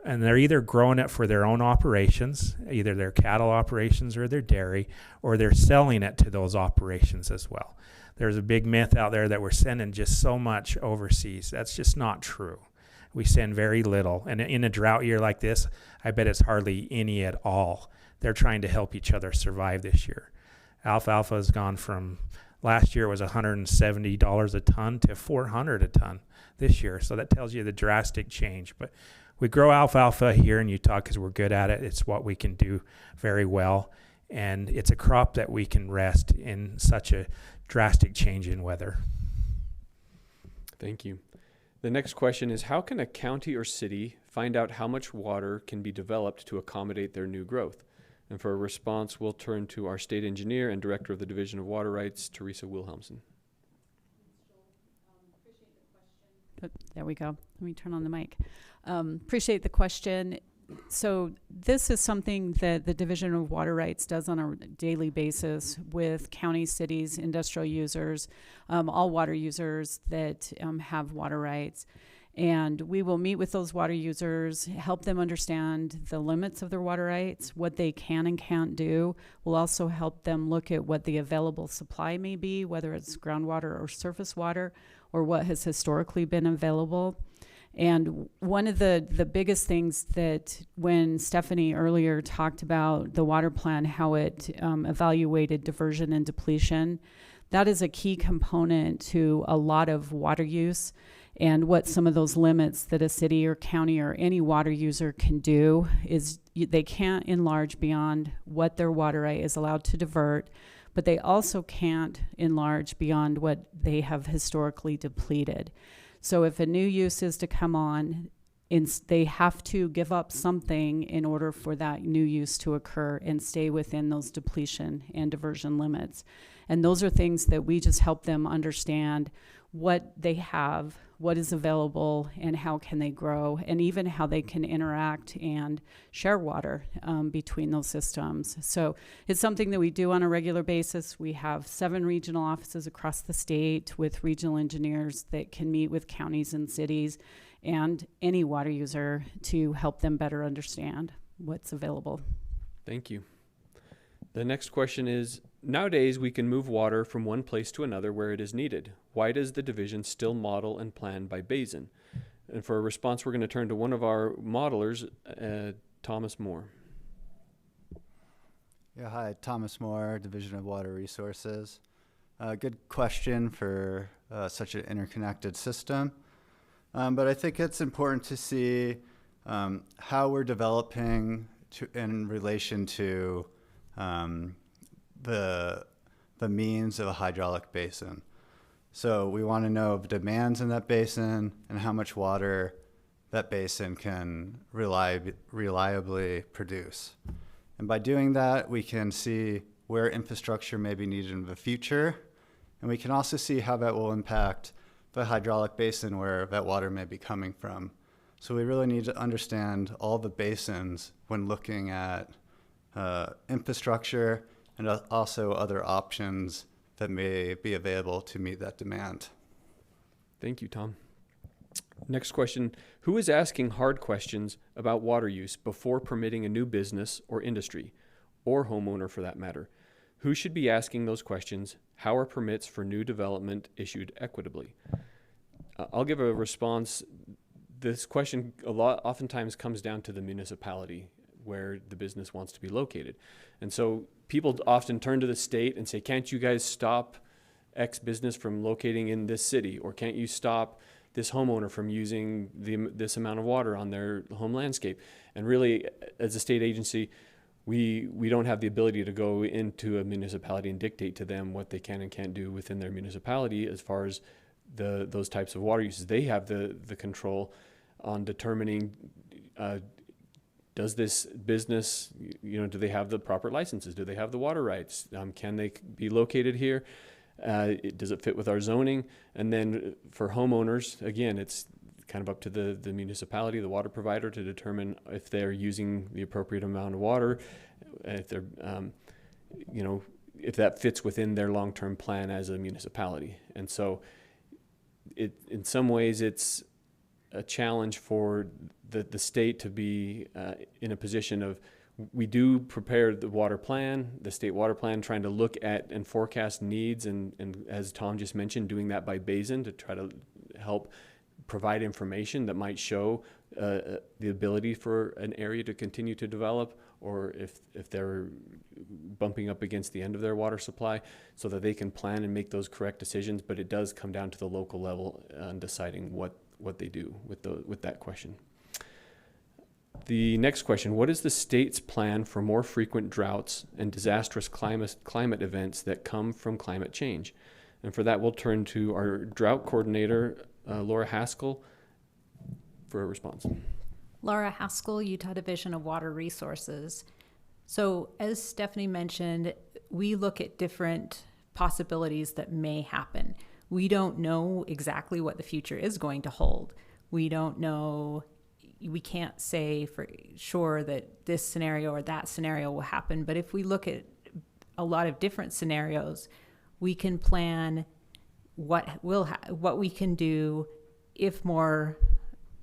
Speaker 5: And they're either growing it for their own operations, either their cattle operations or their dairy, or they're selling it to those operations as well. There's a big myth out there that we're sending just so much overseas. That's just not true. We send very little. And in a drought year like this, I bet it's hardly any at all. They're trying to help each other survive this year. Alfalfa has gone from, last year it was $170 a ton to $400 a ton this year. So that tells you the drastic change. But we grow alfalfa here in Utah because we're good at it. It's what we can do very well. And it's a crop that we can rest in such a drastic change in weather.
Speaker 2: Thank you. The next question is, how can a county or city find out how much water can be developed to accommodate their new growth? And for a response, we'll turn to our state engineer and director of the Division of Water Rights, Teresa Wilhelmsen.
Speaker 7: There we go. Let me turn on the mic. Appreciate the question. So this is something that the Division of Water Rights does on a daily basis with counties, cities, industrial users, all water users that have water rights. And we will meet with those water users, help them understand the limits of their water rights, what they can and can't do. We'll also help them look at what the available supply may be, whether it's groundwater or surface water, or what has historically been available. And one of the biggest things that when Stephanie earlier talked about the water plan, how it evaluated diversion and depletion, that is a key component to a lot of water use, and what some of those limits that a city or county or any water user can do is they can't enlarge beyond what their water right is allowed to divert, but they also can't enlarge beyond what they have historically depleted. So if a new use is to come on, they have to give up something in order for that new use to occur and stay within those depletion and diversion limits. And those are things that we just help them understand what they have, what is available, and how can they grow, and even how they can interact and share water between those systems. So it's something that we do on a regular basis. We have 7 regional offices across the state with regional engineers that can meet with counties and cities and any water user to help them better understand what's available.
Speaker 2: Thank you. The next question is, nowadays we can move water from one place to another where it is needed. Why does the division still model and plan by basin? And for a response, we're going to turn to one of our modelers, Thomas Moore.
Speaker 8: Yeah, hi, Thomas Moore, Division of Water Resources. Good question for such an interconnected system. But I think it's important to see how we're developing in relation to the means of a hydraulic basin. So we want to know the demands in that basin and how much water that basin can reliably produce. And by doing that, we can see where infrastructure may be needed in the future. And we can also see how that will impact the hydraulic basin where that water may be coming from. So we really need to understand all the basins when looking at infrastructure and also other options that may be available to meet that demand.
Speaker 2: Thank you, Tom. Next question, who is asking hard questions about water use before permitting a new business or industry, or homeowner for that matter? Who should be asking those questions? How are permits for new development issued equitably? I'll give a response. This question oftentimes comes down to the municipality where the business wants to be located. And so people often turn to the state and say, can't you guys stop X business from locating in this city? Or can't you stop this homeowner from using this amount of water on their home landscape? And really, as a state agency, we don't have the ability to go into a municipality and dictate to them what they can and can't do within their municipality as far as those types of water uses. They have the control on determining does this business, do they have the proper licenses? Do they have the water rights? Can they be located here? Does it fit with our zoning? And then for homeowners, again, it's kind of up to the municipality, the water provider, to determine if they're using the appropriate amount of water, if they're, if that fits within their long-term plan as a municipality. And so in some ways it's a challenge for the state to be in a position of, we do prepare the water plan, the state water plan, trying to look at and forecast needs, and as Tom just mentioned, doing that by basin to try to help provide information that might show the ability for an area to continue to develop, or if they're bumping up against the end of their water supply, so that they can plan and make those correct decisions. But it does come down to the local level on deciding what they do with that question. The next question, what is the state's plan for more frequent droughts and disastrous climate events that come from climate change? And for that, we'll turn to our drought coordinator, Laura Haskell, for a response.
Speaker 9: Laura Haskell, Utah Division of Water Resources. So as Stephanie mentioned, we look at different possibilities that may happen. We don't know exactly what the future is going to hold. We don't know, we can't say for sure that this scenario or that scenario will happen. But if we look at a lot of different scenarios, we can plan what we can do if more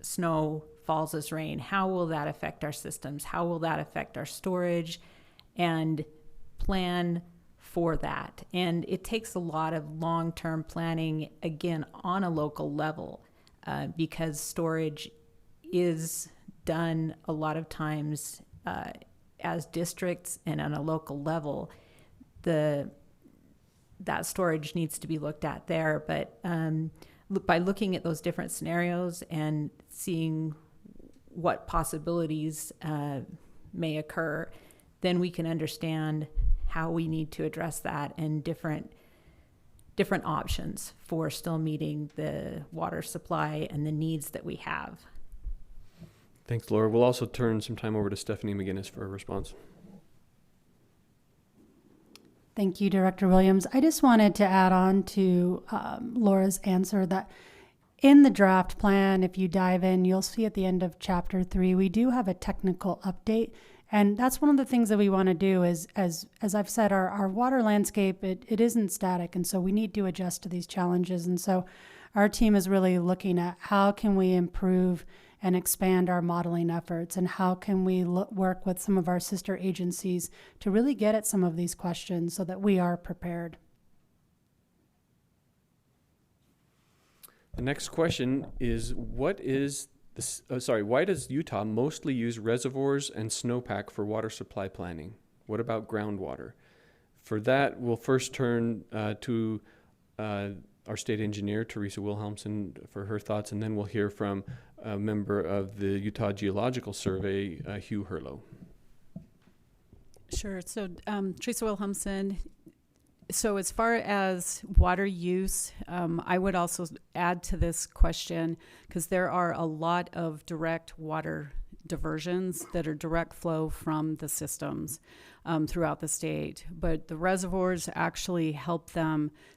Speaker 9: snow falls as rain, how will that affect our systems? How will that affect our storage? And plan for that. And it takes a lot of long-term planning, again, on a local level, because storage is done a lot of times as districts and on a local level. That storage needs to be looked at there, but by looking at those different scenarios and seeing what possibilities may occur, then we can understand how we need to address that and different options for still meeting the water supply and the needs that we have.
Speaker 2: Thanks, Laura. We'll also turn some time over to Stephanie McGinnis for a response.
Speaker 3: Thank you, Director Williams. I just wanted to add on to Laura's answer that in the draft plan, if you dive in, you'll see at the end of Chapter 3, we do have a technical update. And that's one of the things that we want to do is, as I've said, our water landscape, it isn't static. And so we need to adjust to these challenges. And so our team is really looking at how can we improve and expand our modeling efforts, and how can we work with some of our sister agencies to really get at some of these questions so that we are prepared.
Speaker 2: The next question is, why does Utah mostly use reservoirs and snowpack for water supply planning? What about groundwater? For that, we'll first turn to our state engineer, Teresa Wilhelmsen, for her thoughts, and then we'll hear from a member of the Utah Geological Survey, Hugh Herlow.
Speaker 7: Sure. So Teresa Wilhelmsen. So as far as water use, I would also add to this question, because there are a lot of direct water diversions that are direct flow from the systems throughout the state. But the reservoirs actually help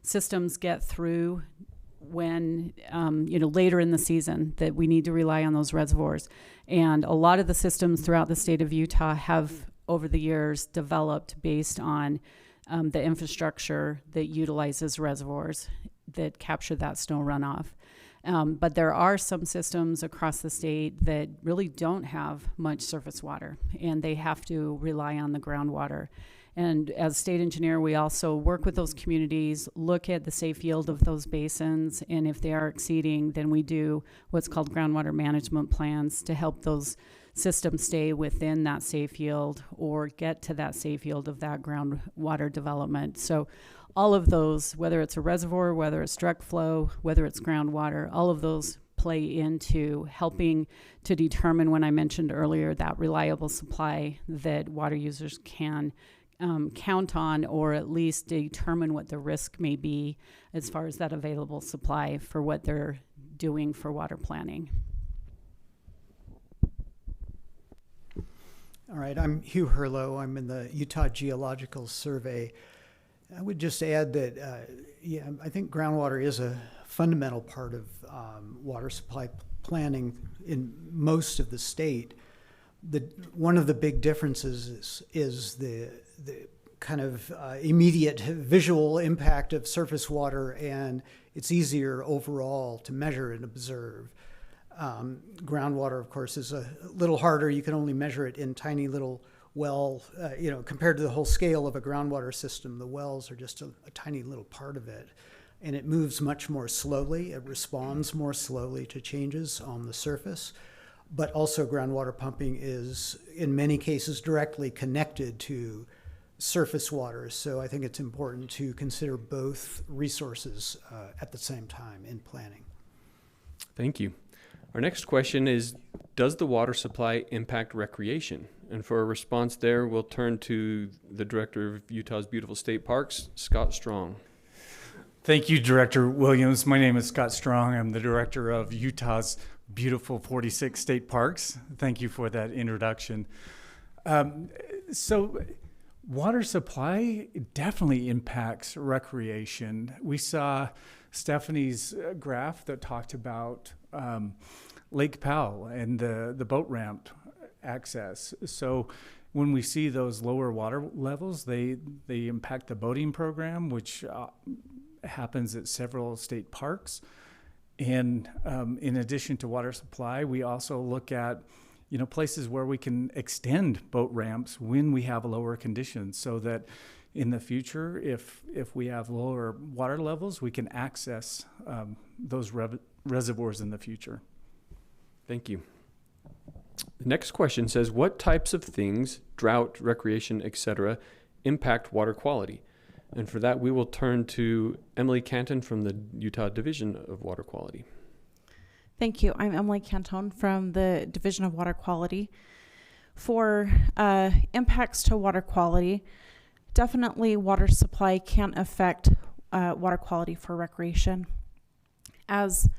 Speaker 7: systems get through when, later in the season that we need to rely on those reservoirs. And a lot of the systems throughout the state of Utah have, over the years, developed based on the infrastructure that utilizes reservoirs that capture that snow runoff. But there are some systems across the state that really don't have much surface water, and they have to rely on the groundwater. And as state engineer, we also work with those communities, look at the safe yield of those basins, and if they are exceeding, then we do what's called groundwater management plans to help those systems stay within that safe yield or get to that safe yield of that groundwater development. So all of those, whether it's a reservoir, whether it's direct flow, whether it's groundwater, all of those play into helping to determine, when I mentioned earlier, that reliable supply that water users can count on, or at least determine what the risk may be as far as that available supply for what they're doing for water planning.
Speaker 10: All right, I'm Hugh Herlow. I'm in the Utah Geological Survey. I would just add that, I think groundwater is a fundamental part of water supply planning in most of the state. One of the big differences is the kind of immediate visual impact of surface water, and it's easier overall to measure and observe. Groundwater, of course, is a little harder. You can only measure it in tiny little compared to the whole scale of a groundwater system. The wells are just a tiny little part of it, and it moves much more slowly. It responds more slowly to changes on the surface. But also groundwater pumping is, in many cases, directly connected to surface water. So I think it's important to consider both resources at the same time in planning.
Speaker 2: Thank you. Our next question is, does the water supply impact recreation? And for a response there, we'll turn to the director of Utah's beautiful state parks, Scott Strong.
Speaker 11: Thank you, Director Williams. My name is Scott Strong. I'm the director of Utah's beautiful 46 state parks. Thank you for that introduction. So water supply definitely impacts recreation. We saw Stephanie's graph that talked about Lake Powell and the boat ramp access. So when we see those lower water levels, they impact the boating program, which happens at several state parks. And in addition to water supply, we also look at places where we can extend boat ramps when we have lower conditions, so that in the future, if we have lower water levels, we can access those reservoirs in the future.
Speaker 2: Thank you. The next question says, what types of things, drought, recreation, etc., impact water quality? And for that, we will turn to Emily Canton from the Utah Division of Water Quality.
Speaker 12: Thank you. I'm Emily Canton from the Division of Water Quality. For impacts to water quality, definitely water supply can affect water quality for recreation. As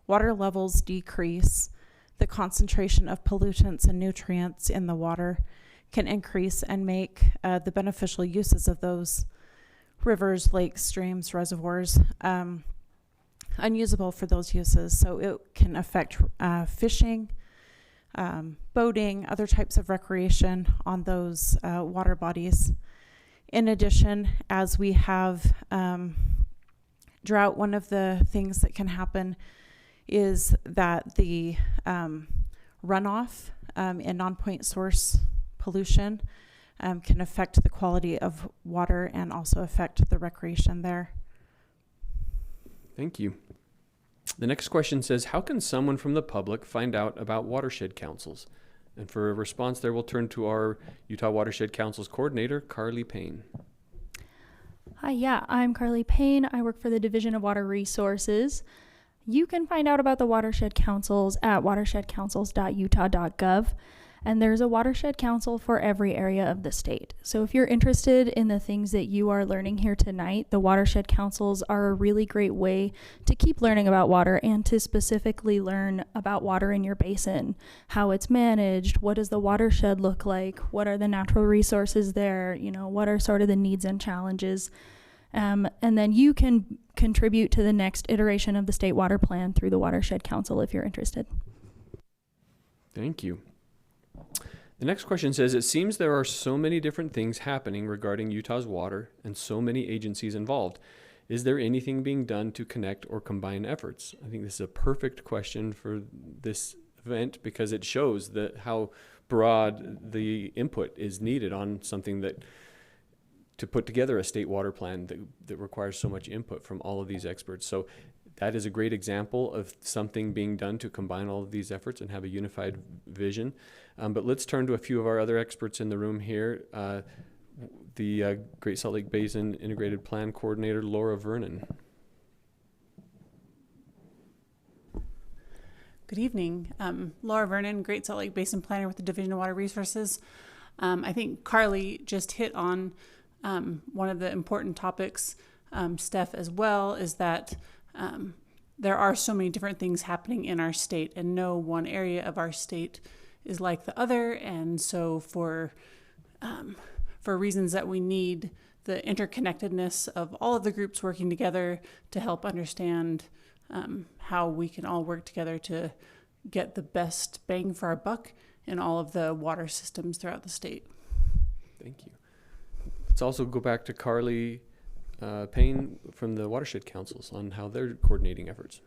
Speaker 12: water levels decrease, the concentration of pollutants and nutrients in the water can increase and make the beneficial uses of those rivers, lakes, streams, reservoirs unusable for those uses. So it can affect fishing, boating, other types of recreation on those water bodies. In addition, as we have drought, one of the things that can happen is that the runoff and non-point source pollution can affect the quality of water and also affect the recreation there.
Speaker 2: Thank you. The next question says, how can someone from the public find out about watershed councils? And for a response there, we'll turn to our Utah Watershed Councils coordinator, Carly Payne.
Speaker 13: Hi, I'm Carly Payne. I work for the Division of Water Resources. You can find out about the watershed councils at watershedcouncils.utah.gov. And there's a watershed council for every area of the state. So if you're interested in the things that you are learning here tonight, the watershed councils are a really great way to keep learning about water and to specifically learn about water in your basin, how it's managed, what does the watershed look like, what are the natural resources there, what are sort of the needs and challenges. And then you can contribute to the next iteration of the state water plan through the watershed council if you're interested.
Speaker 2: Thank you. The next question says, it seems there are so many different things happening regarding Utah's water and so many agencies involved. Is there anything being done to connect or combine efforts? I think this is a perfect question for this event because it shows that how broad the input is needed on something that to put together a state water plan that requires so much input from all of these experts. So that is a great example of something being done to combine all of these efforts and have a unified vision. But let's turn to a few of our other experts in the room here. The Great Salt Lake Basin Integrated Plan Coordinator, Laura Vernon.
Speaker 14: Good evening. Laura Vernon, Great Salt Lake Basin Planner with the Division of Water Resources. I think Carly just hit on one of the important topics, Steph, as well, is that there are so many different things happening in our state, and no one area of our state is like the other. And so for reasons that we need the interconnectedness of all of the groups working together to help understand how we can all work together to get the best bang for our buck in all of the water systems throughout the state.
Speaker 2: Thank you. Let's also go back to Carly Payne from the Watershed Councils on how they're coordinating efforts.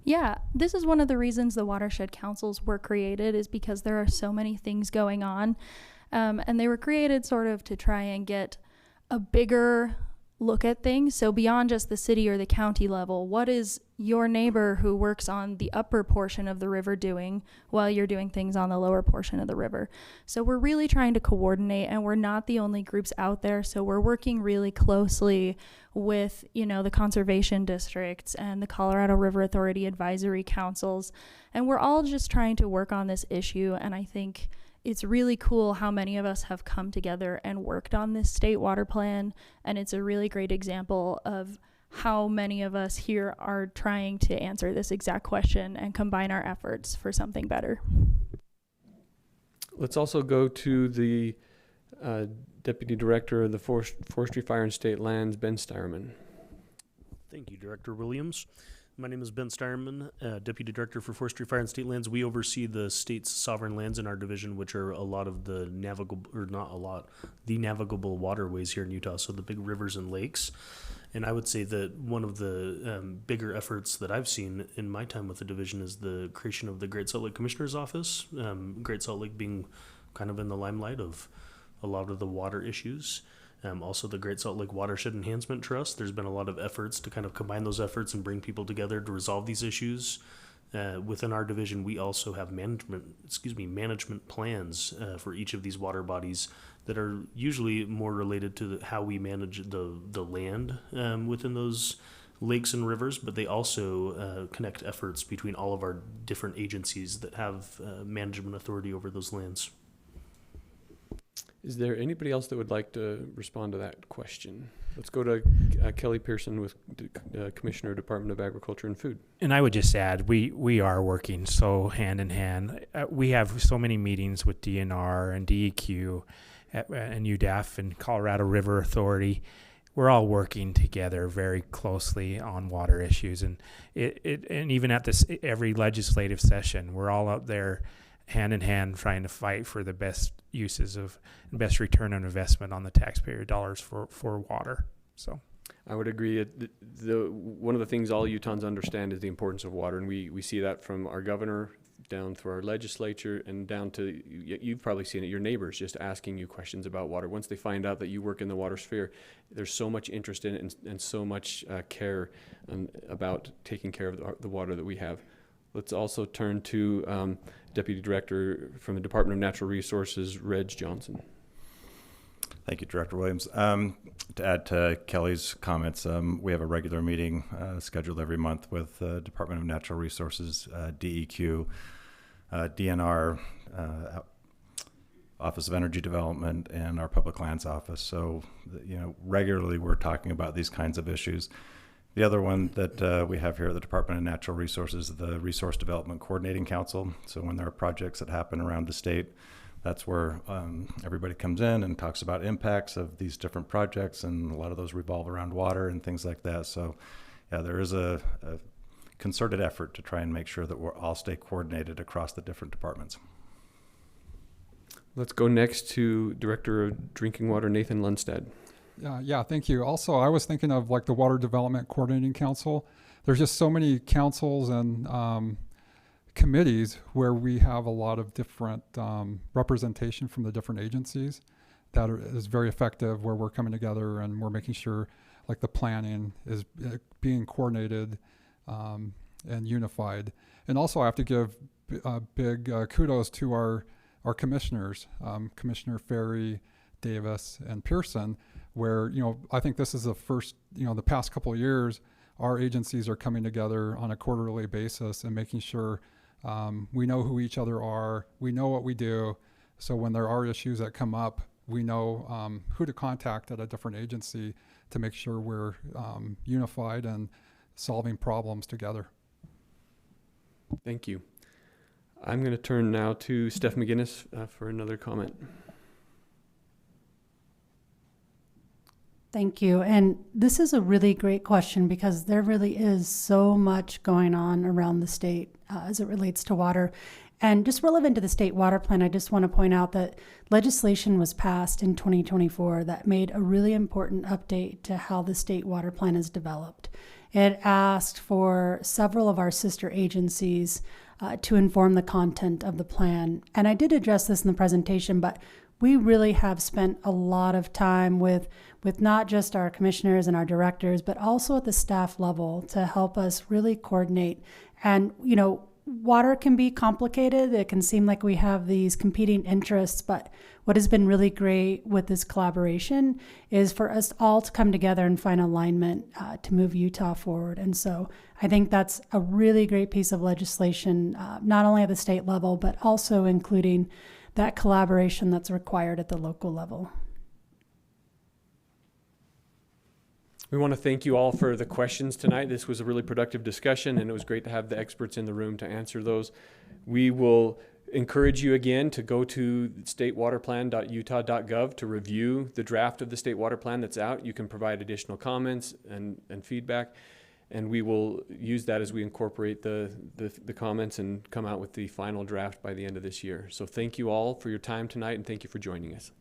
Speaker 13: Yeah, this is one of the reasons the watershed councils were created, is because there are so many things going on. And they were created sort of to try and get a bigger look at things. So beyond just the city or the county level, what is your neighbor who works on the upper portion of the river doing while you're doing things on the lower portion of the river? So we're really trying to coordinate, and we're not the only groups out there. So we're working really closely with, the conservation districts and the Colorado River Authority advisory councils. And we're all just trying to work on this issue. And I think it's really cool how many of us have come together and worked on this state water plan. And it's a really great example of how many of us here are trying to answer this exact question and combine our efforts for something better.
Speaker 2: Let's also go to the Deputy Director of the Forestry, Fire, and State Lands, Ben Steierman.
Speaker 15: Thank you, Director Williams. My name is Ben Steierman, Deputy Director for Forestry, Fire, and State Lands. We oversee the state's sovereign lands in our division, which are a lot of the the navigable waterways here in Utah, so the big rivers and lakes. And I would say that one of the bigger efforts that I've seen in my time with the division is the creation of the Great Salt Lake Commissioner's Office, Great Salt Lake being kind of in the limelight of a lot of the water issues. Also, the Great Salt Lake Watershed Enhancement Trust. There's been a lot of efforts to kind of combine those efforts and bring people together to resolve these issues. Within our division, we also have management plans for each of these water bodies that are usually more related to how we manage the land within those lakes and rivers, but they also connect efforts between all of our different agencies that have management authority over those lands.
Speaker 2: Is there anybody else that would like to respond to that question? Let's go to Kelly Pearson with Commissioner, Department of Agriculture and Food.
Speaker 5: And I would just add, we are working so hand in hand. We have so many meetings with DNR and DEQ and UDAF and Colorado River Authority. We're all working together very closely on water issues, and and even at this every legislative session, we're all out there hand in hand trying to fight for the best uses of best return on investment on the taxpayer dollars for water. So
Speaker 2: I would agree. One of the things all Utahns understand is the importance of water, and we see that from our governor down through our legislature and down to, you've probably seen it, your neighbors just asking you questions about water. Once they find out that you work in the water sphere, there's so much interest in it and so much care about taking care of the water that we have. Let's also turn to Deputy Director from the Department of Natural Resources, Reg Johnson.
Speaker 16: Thank you, Director Williams. To add to Kelly's comments, we have a regular meeting scheduled every month with Department of Natural Resources, DEQ, DNR, Office of Energy Development, and our Public Lands Office. So, regularly we're talking about these kinds of issues. The other one that we have here at the Department of Natural Resources is the Resource Development Coordinating Council. So when there are projects that happen around the state, that's where everybody comes in and talks about impacts of these different projects, and a lot of those revolve around water and things like that. So yeah, there is a concerted effort to try and make sure that we're all stay coordinated across the different departments.
Speaker 2: Let's go next to Director of Drinking Water, Nathan Lundstad.
Speaker 6: Yeah, thank you. Also, I was thinking of like the Water Development Coordinating Council. There's just so many councils and committees where we have a lot of different representation from the different agencies that is very effective, where we're coming together and we're making sure like the planning is being coordinated and unified. And also I have to give big kudos to our commissioners, Commissioner Ferry, Davis, and Pearson, where, I think this is the first, the past couple of years, our agencies are coming together on a quarterly basis and making sure we know who each other are, we know what we do, so when there are issues that come up, we know who to contact at a different agency to make sure we're unified and solving problems together.
Speaker 2: Thank you. I'm going to turn now to Steph McGinnis for another comment.
Speaker 3: Thank you. And this is a really great question because there really is so much going on around the state as it relates to water. And just relevant to the state water plan, I just want to point out that legislation was passed in 2024 that made a really important update to how the state water plan is developed. It asked for several of our sister agencies to inform the content of the plan. And I did address this in the presentation, but we really have spent a lot of time with not just our commissioners and our directors, but also at the staff level to help us really coordinate. And, water can be complicated. It can seem like we have these competing interests, but what has been really great with this collaboration is for us all to come together and find alignment to move Utah forward. And so I think that's a really great piece of legislation, not only at the state level, but also including that collaboration that's required at the local level.
Speaker 2: We want to thank you all for the questions tonight. This was a really productive discussion, and it was great to have the experts in the room to answer those. We will encourage you again to go to statewaterplan.utah.gov to review the draft of the state water plan that's out. You can provide additional comments and feedback. and we will use that as we incorporate the comments and come out with the final draft by the end of this year. So thank you all for your time tonight, and thank you for joining us.